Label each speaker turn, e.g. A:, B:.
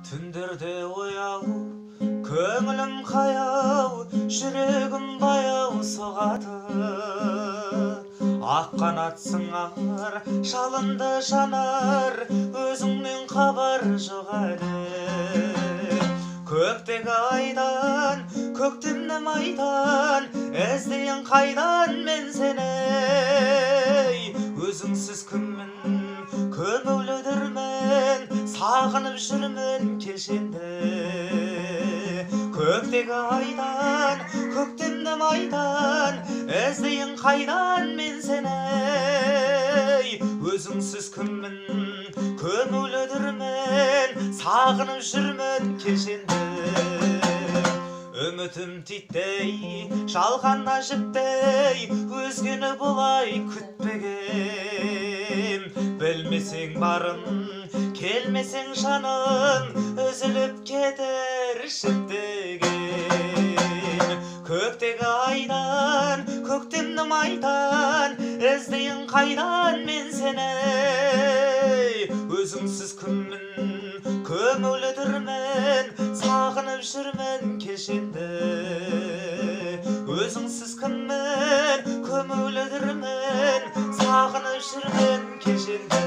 A: Түндерде ояу, көңілім қаяу, жүрегім баяу соғады. Ақ қанатсың ар, жалынды жанар, өзіңнен хабар жоқ әлі. Көктегі айдан, көктемнің айдан, іздейін қайдан мен сені. Өзіңсіз күнмін, көңілдірмін, сағынып жүрмін келшенді. Көктегі айдан, көктемнің айдан, іздейін қайдан мен сені. Өзіңсіз күнмін, көңілдірмін, сағынып жүрмін келшенді. Үмітім титтей, жалғанда жіптей, өзгені бұлай күтпеген. Білмесең барын, келмесең жанын, үзіліп кетер шіптеген. Көктегі айдан, көктемнің айдан, іздейін қайдан мен сені. Өзіңсіз күнмін, көңілдірмін, сағынып жүрмін келшенді. Өзіңсіз күнмін, көңілдірмін, сағынып жүрмін келшенді.